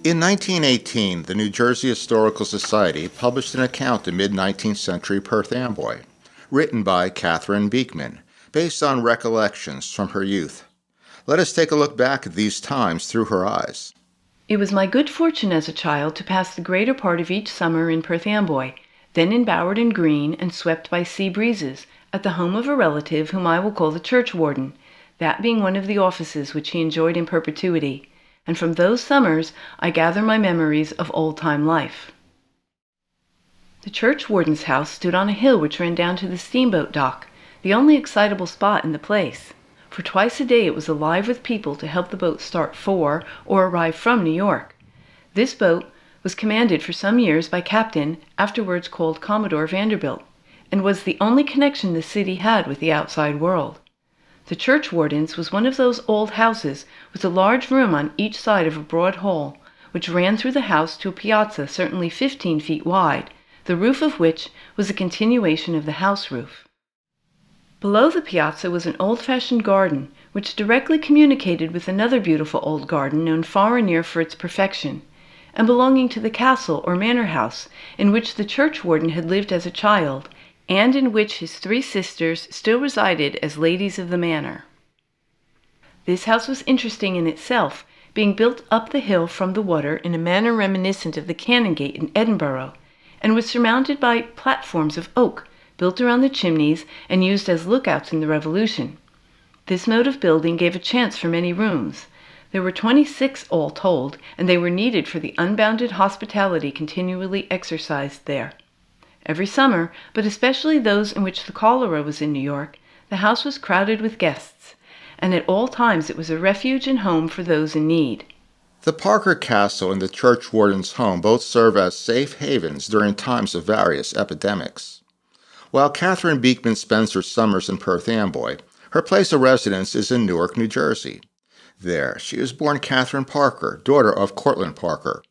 In 1918, the New Jersey Historical Society published an account of mid-19th century Perth Amboy, written by Katherine Beekman, based on recollections from her youth. Let us take a look back at these times through her eyes. It was my good fortune as a child to pass the greater part of each summer in Perth Amboy, then embowered in green and swept by sea breezes, at the home of a relative whom I will call the Church Warden, that being one of the offices which he enjoyed in perpetuity, and from those summers I gather my memories of old-time life. The Church Warden's house stood on a hill which ran down to the steamboat dock, the only excitable spot in the place, for twice a day it was alive with people to help the boat start for or arrive from New York. This boat was commanded for some years by Captain, afterwards called Commodore Vanderbilt, and was the only connection the city had with the outside world. The Church Warden's was one of those old houses with a large room on each side of a broad hall, which ran through the house to a piazza certainly 15 feet wide, the roof of which was a continuation of the house roof. Below the piazza was an old-fashioned garden, which directly communicated with another beautiful old garden known far and near for its perfection, and belonging to the castle or manor house in which the Church Warden had lived as a child, and in which his 3 sisters still resided as ladies of the manor. This house was interesting in itself, being built up the hill from the water in a manner reminiscent of the Canongate in Edinburgh, and was surmounted by platforms of oak, built around the chimneys and used as lookouts in the Revolution. This mode of building gave a chance for many rooms. There were 26 all told, and they were needed for the unbounded hospitality continually exercised there. Every summer, but especially those in which the cholera was in New York, the house was crowded with guests, and at all times it was a refuge and home for those in need. The Parker Castle and the Church Warden's home both serve as safe havens during times of various epidemics. While Katherine Beekman spends her summers in Perth Amboy, her place of residence is in Newark, New Jersey. There, she was born Katherine Parker, daughter of Cortlandt Parker.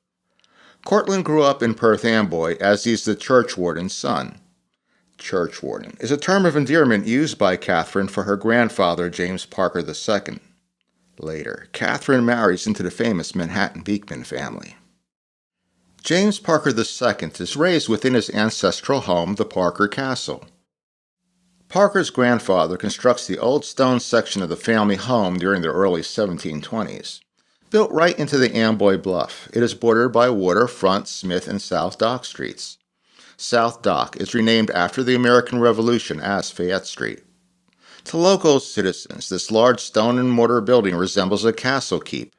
Cortlandt grew up in Perth Amboy, as is the Church Warden's son. Church Warden is a term of endearment used by Katherine for her grandfather, James Parker II. Later, Katherine marries into the famous Manhattan Beekman family. James Parker II is raised within his ancestral home, the Parker Castle. Parker's grandfather constructs the old stone section of the family home during the early 1720s. Built right into the Amboy Bluff, it is bordered by Waterfront, Smith, and South Dock Streets. South Dock is renamed after the American Revolution as Fayette Street. To local citizens, this large stone and mortar building resembles a castle keep,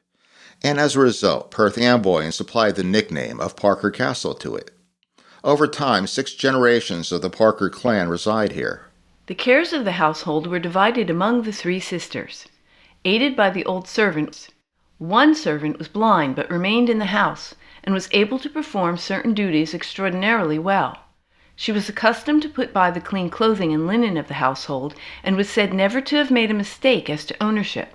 and as a result, Perth Amboyans applied the nickname of Parker Castle to it. Over time, 6 generations of the Parker clan reside here. The cares of the household were divided among the 3 sisters. Aided by the old servants, one servant was blind but remained in the house, and was able to perform certain duties extraordinarily well. She was accustomed to put by the clean clothing and linen of the household, and was said never to have made a mistake as to ownership.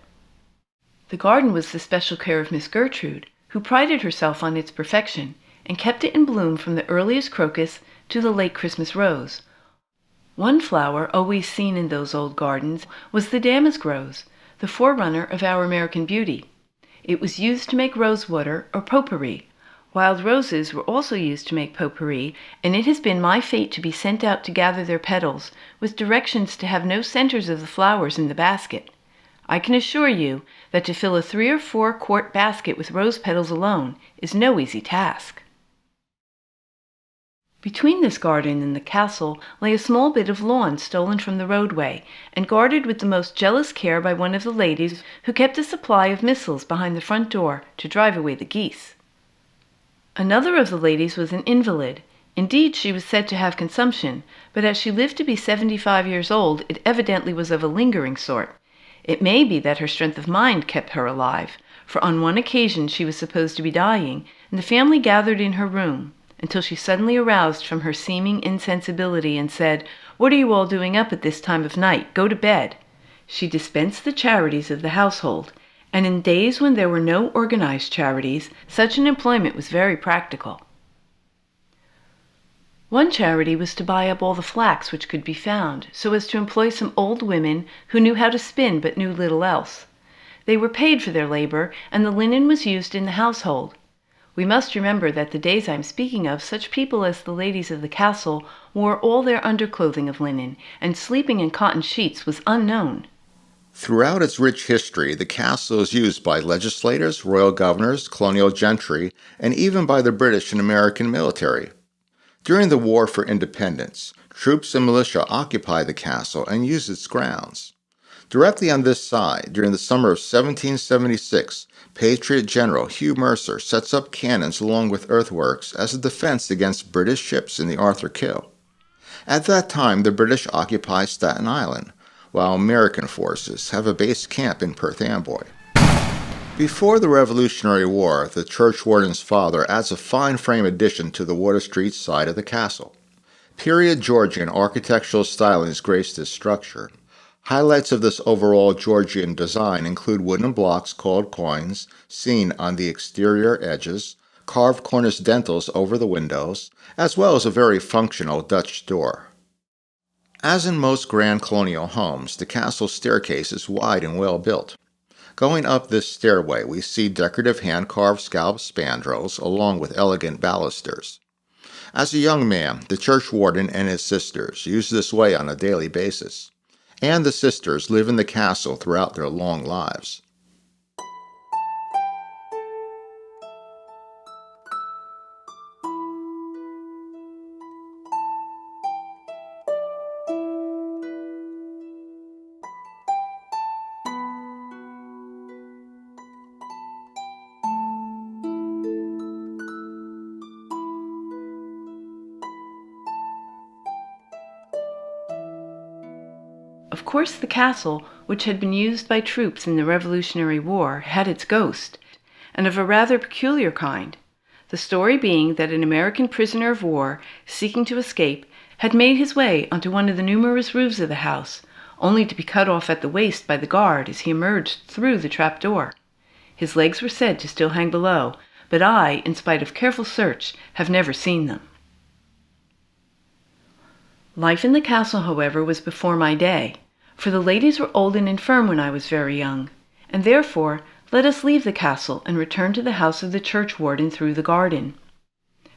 The garden was the special care of Miss Gertrude, who prided herself on its perfection, and kept it in bloom from the earliest crocus to the late Christmas rose. One flower always seen in those old gardens was the damask rose, the forerunner of our American beauty. It was used to make rose water or potpourri. Wild roses were also used to make potpourri, and it has been my fate to be sent out to gather their petals, with directions to have no centers of the flowers in the basket. I can assure you that to fill a 3 or 4 quart basket with rose petals alone is no easy task. Between this garden and the castle lay a small bit of lawn stolen from the roadway, and guarded with the most jealous care by one of the ladies who kept a supply of missiles behind the front door to drive away the geese. Another of the ladies was an invalid. Indeed, she was said to have consumption, but as she lived to be 75 years old, it evidently was of a lingering sort. It may be that her strength of mind kept her alive, for on one occasion she was supposed to be dying, and the family gathered in her room, until she suddenly aroused from her seeming insensibility and said, "What are you all doing up at this time of night? Go to bed." She dispensed the charities of the household, and in days when there were no organized charities, such an employment was very practical. One charity was to buy up all the flax which could be found, so as to employ some old women who knew how to spin but knew little else. They were paid for their labor, and the linen was used in the household. We must remember that the days I'm speaking of, such people as the ladies of the castle wore all their underclothing of linen, and sleeping in cotton sheets was unknown. Throughout its rich history, the castle is used by legislators, royal governors, colonial gentry, and even by the British and American military. During the War for Independence, troops and militia occupied the castle and used its grounds. Directly on this side, during the summer of 1776, Patriot General Hugh Mercer sets up cannons along with earthworks as a defense against British ships in the Arthur Kill. At that time, the British occupy Staten Island, while American forces have a base camp in Perth Amboy. Before the Revolutionary War, the Church Warden's father adds a fine frame addition to the Water Street side of the castle. Period Georgian architectural stylings grace this structure. Highlights of this overall Georgian design include wooden blocks called coins, seen on the exterior edges, carved cornice dentils over the windows, as well as a very functional Dutch door. As in most grand colonial homes, the castle staircase is wide and well built. Going up this stairway, we see decorative hand-carved scalloped spandrels along with elegant balusters. As a young man, the church warden and his sisters use this way on a daily basis, and the sisters live in the castle throughout their long lives. Of course, the castle, which had been used by troops in the Revolutionary War, had its ghost, and of a rather peculiar kind. The story being that an American prisoner of war, seeking to escape, had made his way onto one of the numerous roofs of the house, only to be cut off at the waist by the guard as he emerged through the trap door. His legs were said to still hang below, but I, in spite of careful search, have never seen them. Life in the castle, however, was before my day, for the ladies were old and infirm when I was very young, and therefore let us leave the castle and return to the house of the church warden through the garden.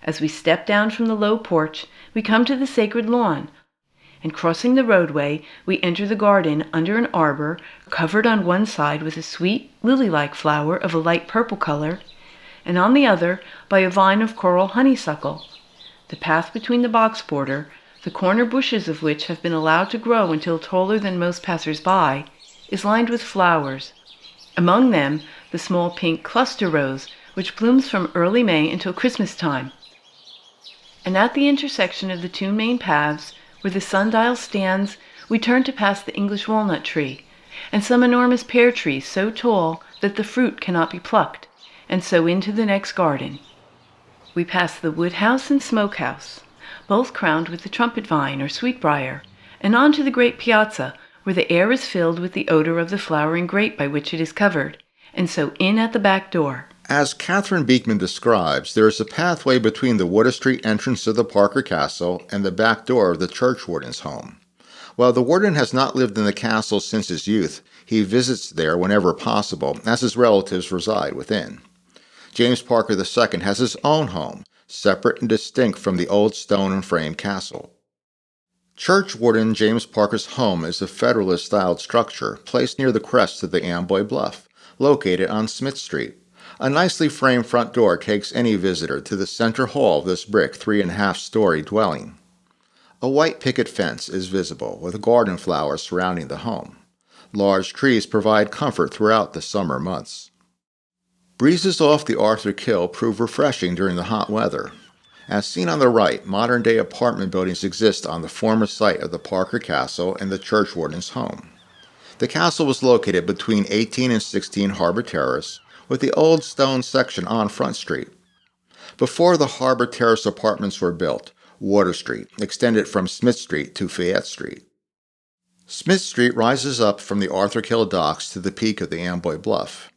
As we step down from the low porch, we come to the sacred lawn, and crossing the roadway, we enter the garden under an arbor covered on one side with a sweet, lily-like flower of a light purple color, and on the other by a vine of coral honeysuckle. The path between the box border, the corner bushes of which have been allowed to grow until taller than most passers-by, is lined with flowers. Among them, the small pink cluster rose, which blooms from early May until Christmas time. And at the intersection of the two main paths, where the sundial stands, we turn to pass the English walnut tree, and some enormous pear trees so tall that the fruit cannot be plucked, and so into the next garden. We pass the woodhouse and smokehouse, both crowned with the trumpet vine or sweetbriar, and on to the great piazza, where the air is filled with the odor of the flowering grape by which it is covered, and so in at the back door. As Katherine Beekman describes, there is a pathway between the Water Street entrance of the Parker Castle and the back door of the church warden's home. While the warden has not lived in the castle since his youth, he visits there whenever possible, as his relatives reside within. James Parker II has his own home, separate and distinct from the old stone and frame castle. Church Warden James Parker's home is a Federalist-styled structure placed near the crest of the Amboy Bluff, located on Smith Street. A nicely framed front door takes any visitor to the center hall of this brick 3.5-story dwelling. A white picket fence is visible, with garden flowers surrounding the home. Large trees provide comfort throughout the summer months. Breezes off the Arthur Kill prove refreshing during the hot weather. As seen on the right, modern-day apartment buildings exist on the former site of the Parker Castle and the church warden's home. The castle was located between 18 and 16 Harbor Terrace, with the old stone section on Front Street. Before the Harbor Terrace apartments were built, Water Street extended from Smith Street to Fayette Street. Smith Street rises up from the Arthur Kill docks to the peak of the Amboy Bluff.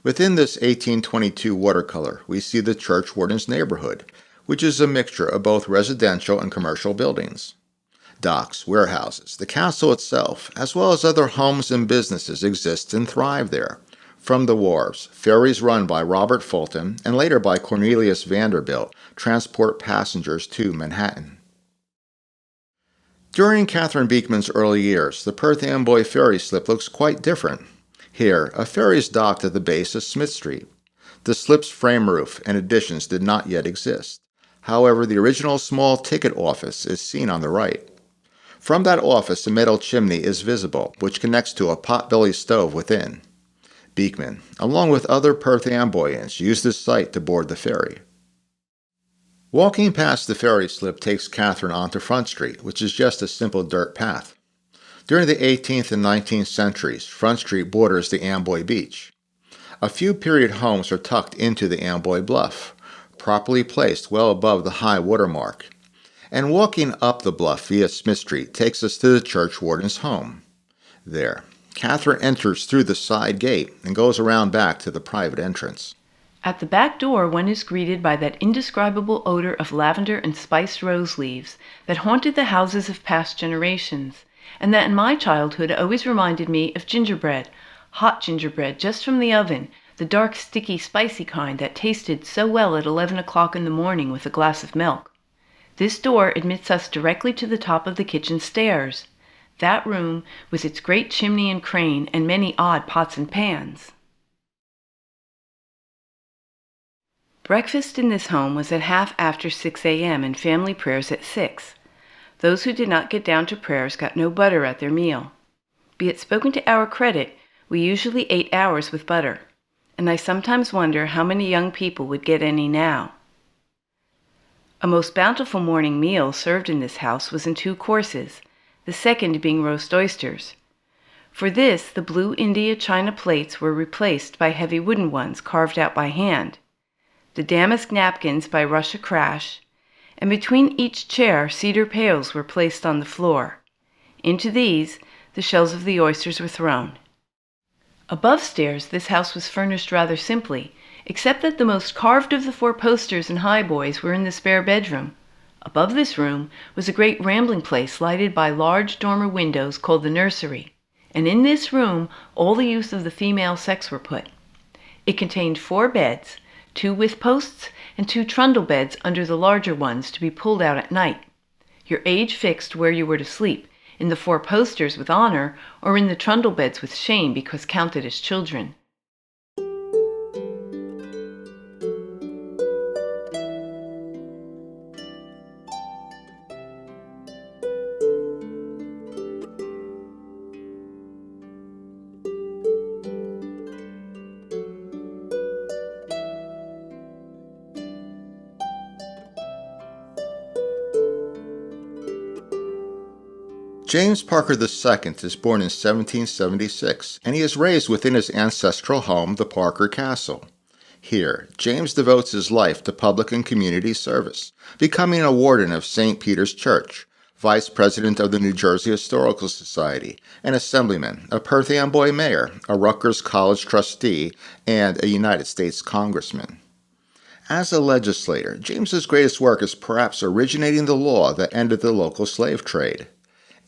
Within this 1822 watercolor, we see the church warden's neighborhood, which is a mixture of both residential and commercial buildings. Docks, warehouses, the castle itself, as well as other homes and businesses exist and thrive there, From the wharves, ferries run by Robert Fulton and later by Cornelius Vanderbilt transport passengers to Manhattan. During Katherine Beekman's early years, the Perth Amboy ferry slip looks quite different. Here, a ferry is docked at the base of Smith Street. The slip's frame roof and additions did not yet exist. However, the original small ticket office is seen on the right. From that office, a metal chimney is visible, which connects to a potbelly stove within. Beekman, along with other Perth Amboyans, used this site to board the ferry. Walking past the ferry slip takes Katherine onto Front Street, which is just a simple dirt path. During the 18th and 19th centuries, Front Street borders the Amboy Beach. A few period homes are tucked into the Amboy Bluff, properly placed well above the high water mark. And walking up the bluff via Smith Street takes us to the Church Warden's home. There, Katherine enters through the side gate and goes around back to the private entrance. At the back door, one is greeted by that indescribable odor of lavender and spiced rose leaves that haunted the houses of past generations, and that in my childhood always reminded me of gingerbread, hot gingerbread just from the oven, the dark, sticky, spicy kind that tasted so well at 11 o'clock in the morning with a glass of milk. This door admits us directly to the top of the kitchen stairs, that room with its great chimney and crane and many odd pots and pans. Breakfast in this home was at half after 6 a.m. and family prayers at 6. Those who did not get down to prayers got no butter at their meal. Be it spoken to our credit, we usually ate ours with butter, and I sometimes wonder how many young people would get any now. A most bountiful morning meal served in this house was in 2 courses, the second being roast oysters. For this, the blue India china plates were replaced by heavy wooden ones carved out by hand, the damask napkins by Russia Crash, and between each chair cedar pails were placed on the floor. Into these, the shells of the oysters were thrown. Above stairs, this house was furnished rather simply, except that the most carved of the 4 posters and highboys were in the spare bedroom. Above this room was a great rambling place lighted by large dormer windows called the nursery, and in this room all the youth of the female sex were put. It contained 4 beds, 2 with posts, and 2 trundle beds under the larger ones to be pulled out at night. Your age fixed where you were to sleep, in the 4 posters with honor, or in the trundle beds with shame because counted as children. James Parker II is born in 1776, and he is raised within his ancestral home, the Parker Castle. Here, James devotes his life to public and community service, becoming a warden of St. Peter's Church, vice president of the New Jersey Historical Society, an assemblyman, a Perth Amboy mayor, a Rutgers College trustee, and a United States congressman. As a legislator, James's greatest work is perhaps originating the law that ended the local slave trade.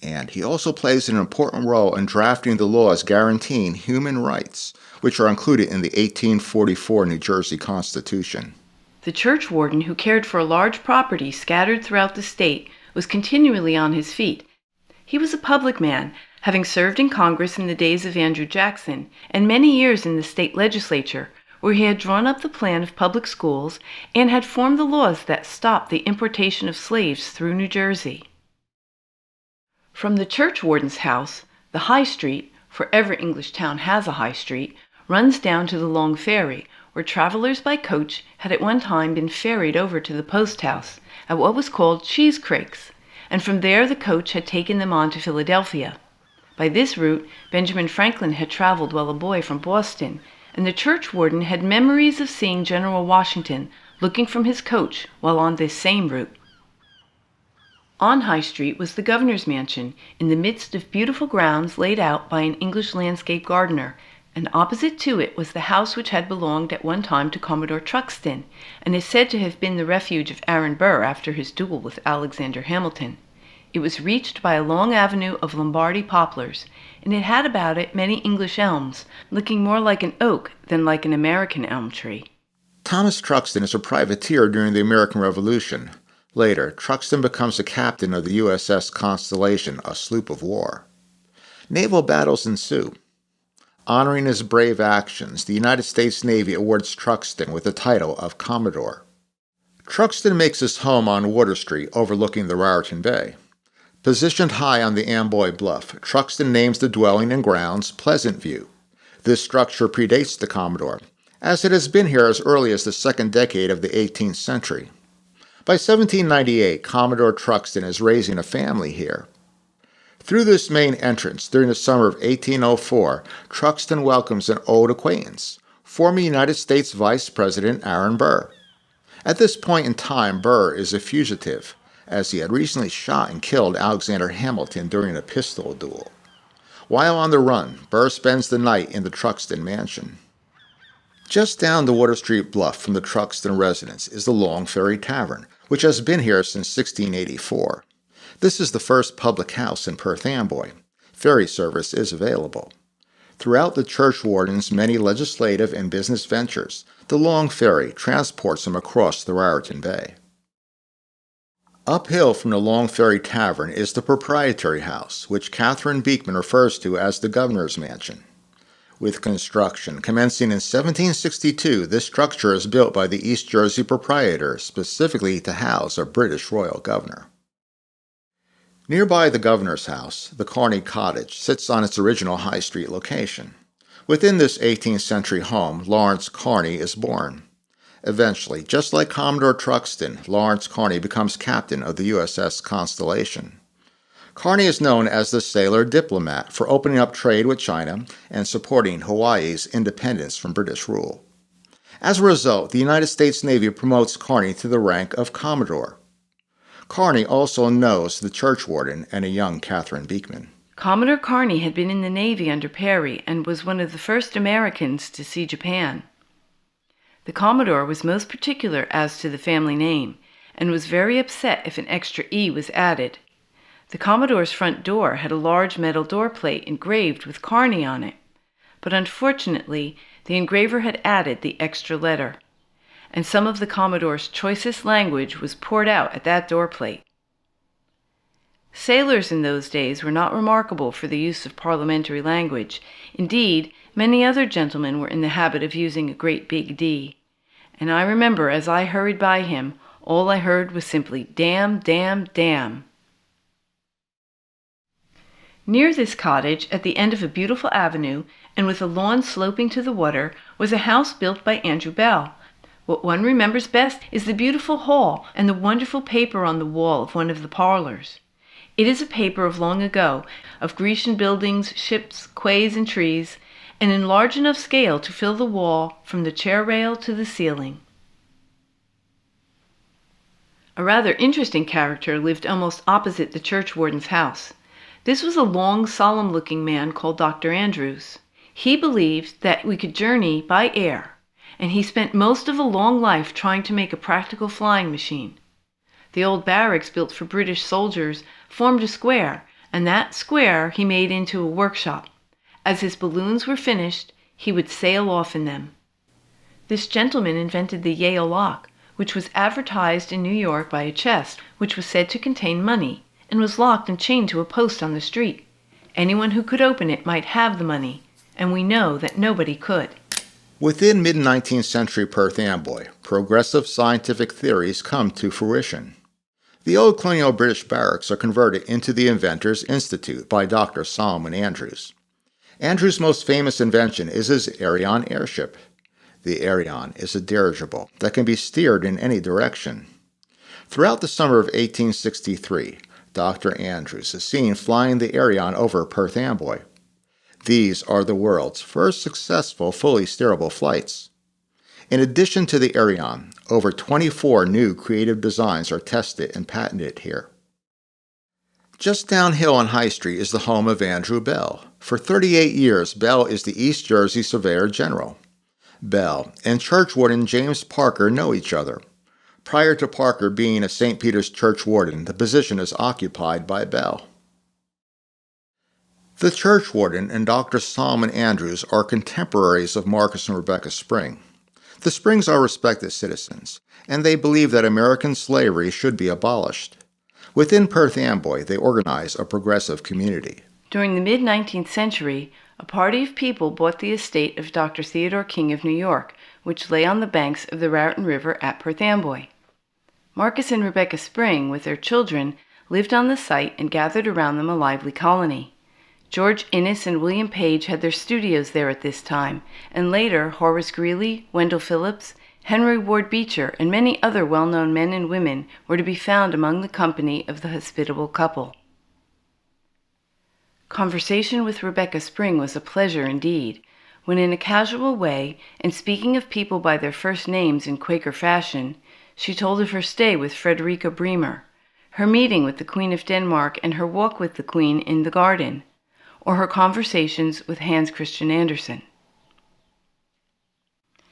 And he also plays an important role in drafting the laws guaranteeing human rights, which are included in the 1844 New Jersey Constitution. The church warden, who cared for a large property scattered throughout the state, was continually on his feet. He was a public man, having served in Congress in the days of Andrew Jackson, and many years in the state legislature, where he had drawn up the plan of public schools and had formed the laws that stopped the importation of slaves through New Jersey. From the church warden's house, the High Street, for every English town has a High Street, runs down to the Long Ferry, where travelers by coach had at one time been ferried over to the post house at what was called Cheese Crakes, and from there the coach had taken them on to Philadelphia. By this route, Benjamin Franklin had traveled while a boy from Boston, and the church warden had memories of seeing General Washington looking from his coach while on this same route. On High Street was the governor's mansion, in the midst of beautiful grounds laid out by an English landscape gardener, and opposite to it was the house which had belonged at one time to Commodore Truxton, and is said to have been the refuge of Aaron Burr after his duel with Alexander Hamilton. It was reached by a long avenue of Lombardy poplars, and it had about it many English elms, looking more like an oak than like an American elm tree. Thomas Truxtun is a privateer during the American Revolution. Later, Truxtun becomes the captain of the USS Constellation, a sloop of war. Naval battles ensue. Honoring his brave actions, the United States Navy awards Truxtun with the title of Commodore. Truxtun makes his home on Water Street overlooking the Raritan Bay. Positioned high on the Amboy Bluff, Truxtun names the dwelling and grounds Pleasant View. This structure predates the Commodore, as it has been here as early as the second decade of the 18th century. By 1798, Commodore Truxtun is raising a family here. Through this main entrance, during the summer of 1804, Truxtun welcomes an old acquaintance, former United States Vice President Aaron Burr. At this point in time, Burr is a fugitive, as he had recently shot and killed Alexander Hamilton during a pistol duel. While on the run, Burr spends the night in the Truxtun mansion. Just down the Water Street bluff from the Truxtun residence is the Long Ferry Tavern, which has been here since 1684. This is the first public house in Perth Amboy. Ferry service is available. Throughout the Church Warden's many legislative and business ventures, the Long Ferry transports him across the Raritan Bay. Uphill from the Long Ferry Tavern is the proprietary house, which Katherine Beekman refers to as the Governor's Mansion. With construction commencing in 1762, this structure is built by the East Jersey proprietor specifically to house a British royal governor. Nearby the governor's house, the Carney Cottage sits on its original High Street location. Within this 18th century home, Lawrence Carney is born. Eventually, just like Commodore Truxtun, Lawrence Carney becomes captain of the USS Constellation. Carney is known as the sailor diplomat for opening up trade with China and supporting Hawaii's independence from British rule. As a result, the United States Navy promotes Carney to the rank of Commodore. Carney also knows the Church Warden and a young Katherine Beekman. Commodore Carney had been in the Navy under Perry and was one of the first Americans to see Japan. The Commodore was most particular as to the family name, and was very upset if an extra E was added. The Commodore's front door had a large metal door plate engraved with Carney on it, but unfortunately the engraver had added the extra letter, and some of the Commodore's choicest language was poured out at that door plate. Sailors in those days were not remarkable for the use of parliamentary language. Indeed, many other gentlemen were in the habit of using a great big D, and I remember as I hurried by him, all I heard was simply damn, damn, damn. Near this cottage, at the end of a beautiful avenue, and with a lawn sloping to the water, was a house built by Andrew Bell. What one remembers best is the beautiful hall and the wonderful paper on the wall of one of the parlors. It is a paper of long ago, of Grecian buildings, ships, quays, and trees, and in large enough scale to fill the wall from the chair rail to the ceiling. A rather interesting character lived almost opposite the Church Warden's house. This was a long, solemn-looking man called Dr. Andrews. He believed that we could journey by air, and he spent most of a long life trying to make a practical flying machine. The old barracks built for British soldiers formed a square, and that square he made into a workshop. As his balloons were finished, he would sail off in them. This gentleman invented the Yale lock, which was advertised in New York by a chest, which was said to contain money, and was locked and chained to a post on the street. Anyone who could open it might have the money, and we know that nobody could. Within mid-19th century Perth Amboy, progressive scientific theories come to fruition. The old colonial British barracks are converted into the Inventors Institute by Dr. Solomon Andrews. Andrews' most famous invention is his Arion airship. The Arion is a dirigible that can be steered in any direction. Throughout the summer of 1863, Dr. Andrews is seen flying the Arion over Perth Amboy. These are the world's first successful fully steerable flights. In addition to the Arion, over 24 new creative designs are tested and patented here. Just downhill on High Street is the home of Andrew Bell. For 38 years, Bell is the East Jersey Surveyor General. Bell and Church Warden James Parker know each other. Prior to Parker being a St. Peter's Church Warden, the position is occupied by Bell. The Church Warden and Dr. Solomon Andrews are contemporaries of Marcus and Rebecca Spring. The Springs are respected citizens, and they believe that American slavery should be abolished. Within Perth Amboy, they organize a progressive community. During the mid-19th century, a party of people bought the estate of Dr. Theodore King of New York, which lay on the banks of the Raritan River at Perth Amboy. Marcus and Rebecca Spring, with their children, lived on the site and gathered around them a lively colony. George Innes and William Page had their studios there at this time, and later Horace Greeley, Wendell Phillips, Henry Ward Beecher, and many other well-known men and women were to be found among the company of the hospitable couple. Conversation with Rebecca Spring was a pleasure indeed, when in a casual way, and speaking of people by their first names in Quaker fashion, she told of her stay with Frederica Bremer, her meeting with the Queen of Denmark and her walk with the Queen in the garden, or her conversations with Hans Christian Andersen.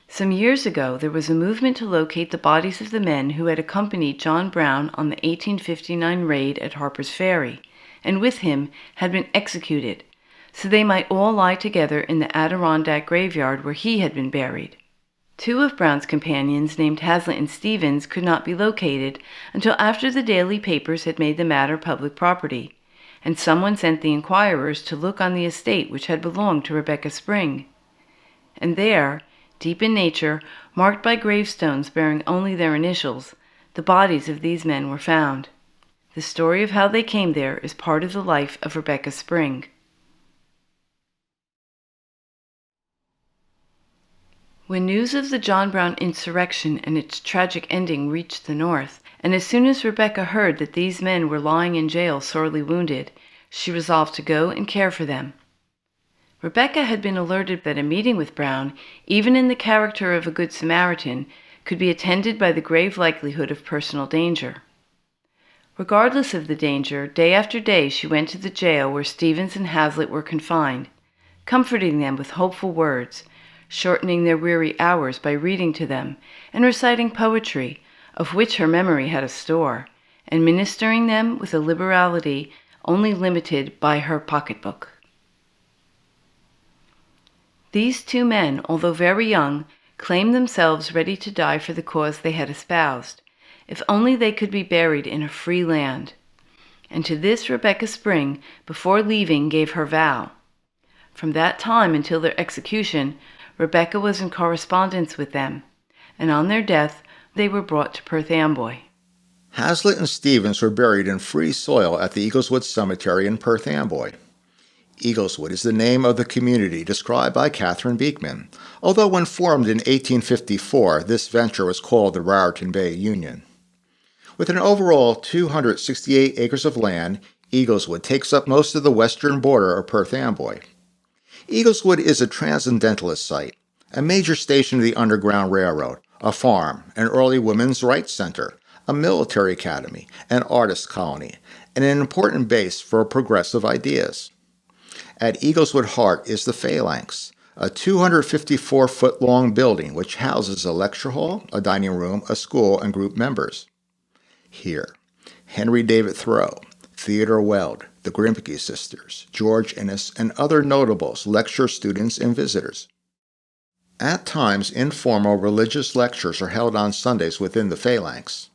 Some years ago, there was a movement to locate the bodies of the men who had accompanied John Brown on the 1859 raid at Harper's Ferry, and with him had been executed, so they might all lie together in the Adirondack graveyard where he had been buried. Two of Brown's companions, named Hazlitt and Stevens, could not be located until after the daily papers had made the matter public property, and someone sent the inquirers to look on the estate which had belonged to Rebecca Spring. And there, deep in nature, marked by gravestones bearing only their initials, the bodies of these men were found. The story of how they came there is part of the life of Rebecca Spring. When news of the John Brown insurrection and its tragic ending reached the North, and as soon as Rebecca heard that these men were lying in jail sorely wounded, she resolved to go and care for them. Rebecca had been alerted that a meeting with Brown, even in the character of a good Samaritan, could be attended by the grave likelihood of personal danger. Regardless of the danger, day after day she went to the jail where Stevens and Hazlitt were confined, comforting them with hopeful words, shortening their weary hours by reading to them, and reciting poetry, of which her memory had a store, and ministering them with a liberality only limited by her pocketbook. These two men, although very young, claimed themselves ready to die for the cause they had espoused, if only they could be buried in a free land. And to this Rebecca Spring, before leaving, gave her vow. From that time until their execution, Rebecca was in correspondence with them, and on their death they were brought to Perth Amboy. Hazlitt and Stevens were buried in free soil at the Eagleswood Cemetery in Perth Amboy. Eagleswood is the name of the community described by Katherine Beekman, although when formed in 1854, this venture was called the Raritan Bay Union. With an overall 268 acres of land, Eagleswood takes up most of the western border of Perth Amboy. Eagleswood is a transcendentalist site, a major station of the Underground Railroad, a farm, an early women's rights center, a military academy, an artist colony, and an important base for progressive ideas. At Eagleswood Heart is the Phalanx, a 254-foot-long building which houses a lecture hall, a dining room, a school, and group members. Here, Henry David Thoreau, Theodore Weld, the Grimke sisters, George Innes, and other notables lecture students and visitors. At times, informal religious lectures are held on Sundays within the Phalanx.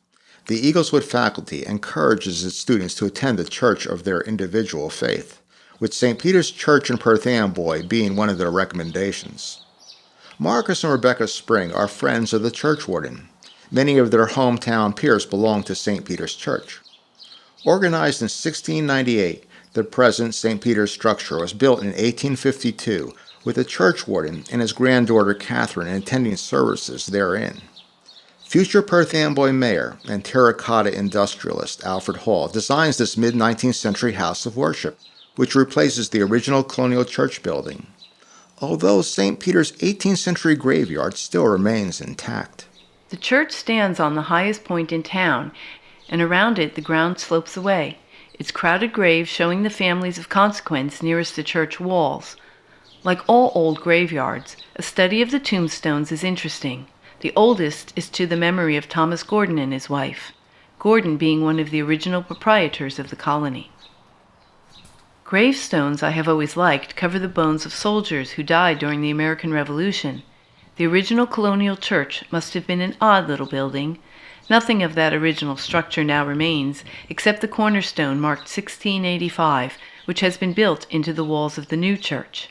The Eagleswood faculty encourages its students to attend the church of their individual faith, with St. Peter's Church in Perth Amboy being one of their recommendations. Marcus and Rebecca Spring are friends of the Church Warden. Many of their hometown peers belong to St. Peter's Church. Organized in 1698, the present St. Peter's structure was built in 1852 with the Church Warden and his granddaughter Catherine attending services therein. Future Perth Amboy mayor and terracotta industrialist Alfred Hall designs this mid-19th century house of worship, which replaces the original colonial church building, although St. Peter's 18th century graveyard still remains intact. The church stands on the highest point in town, and around it the ground slopes away, its crowded graves showing the families of consequence nearest the church walls. Like all old graveyards, a study of the tombstones is interesting. The oldest is to the memory of Thomas Gordon and his wife, Gordon being one of the original proprietors of the colony. Gravestones I have always liked cover the bones of soldiers who died during the American Revolution. The original colonial church must have been an odd little building. Nothing of that original structure now remains, except the cornerstone marked 1685, which has been built into the walls of the new church.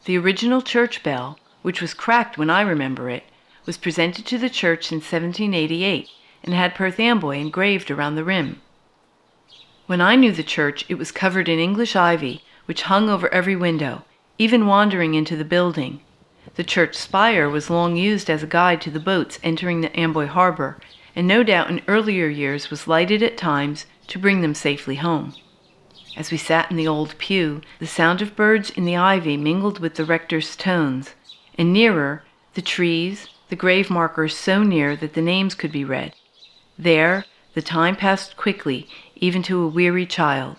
The original church bell, which was cracked when I remember it, was presented to the church in 1788 and had Perth Amboy engraved around the rim. When I knew the church, it was covered in English ivy, which hung over every window, even wandering into the building. The church spire was long used as a guide to the boats entering the Amboy harbor, and no doubt in earlier years was lighted at times to bring them safely home. As we sat in the old pew, the sound of birds in the ivy mingled with the rector's tones, and nearer, the trees, the grave markers so near that the names could be read. There, the time passed quickly, even to a weary child.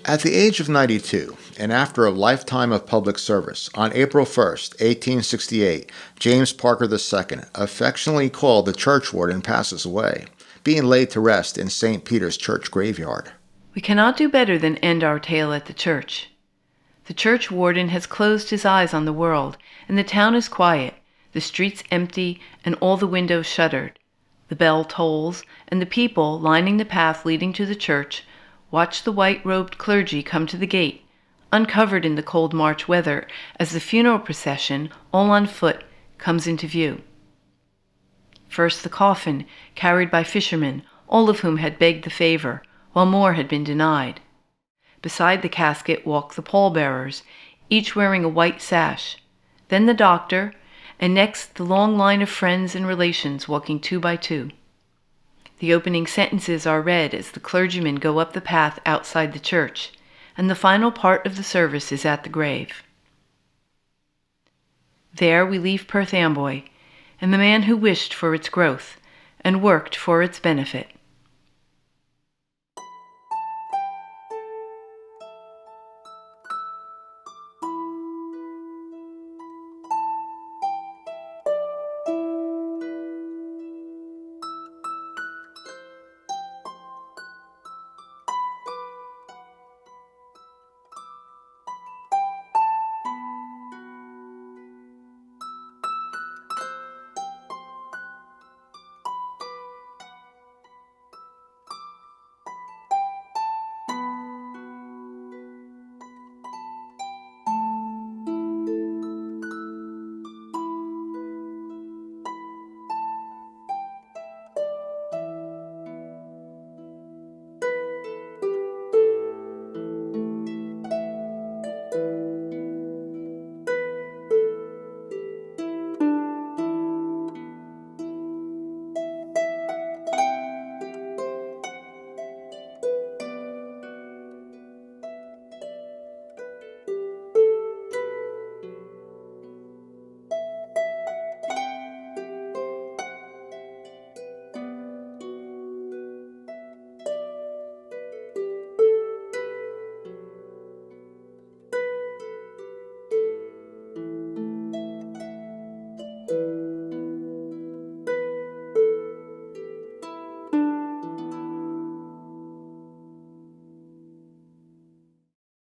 At the age of 92, and after a lifetime of public service, on April 1, 1868, James Parker II, affectionately called the Church Warden, passes away, being laid to rest in St. Peter's Church graveyard. We cannot do better than end our tale at the church. The Church Warden has closed his eyes on the world, and the town is quiet, the streets empty, and all the windows shuttered. The bell tolls, and the people, lining the path leading to the church, watch the white-robed clergy come to the gate, uncovered in the cold March weather, as the funeral procession, all on foot, comes into view. First the coffin, carried by fishermen, all of whom had begged the favor, while more had been denied. Beside the casket walk the pallbearers, each wearing a white sash, then the doctor, and next the long line of friends and relations walking 2 by 2. The opening sentences are read as the clergymen go up the path outside the church, and the final part of the service is at the grave. There we leave Perth Amboy, and the man who wished for its growth and worked for its benefit.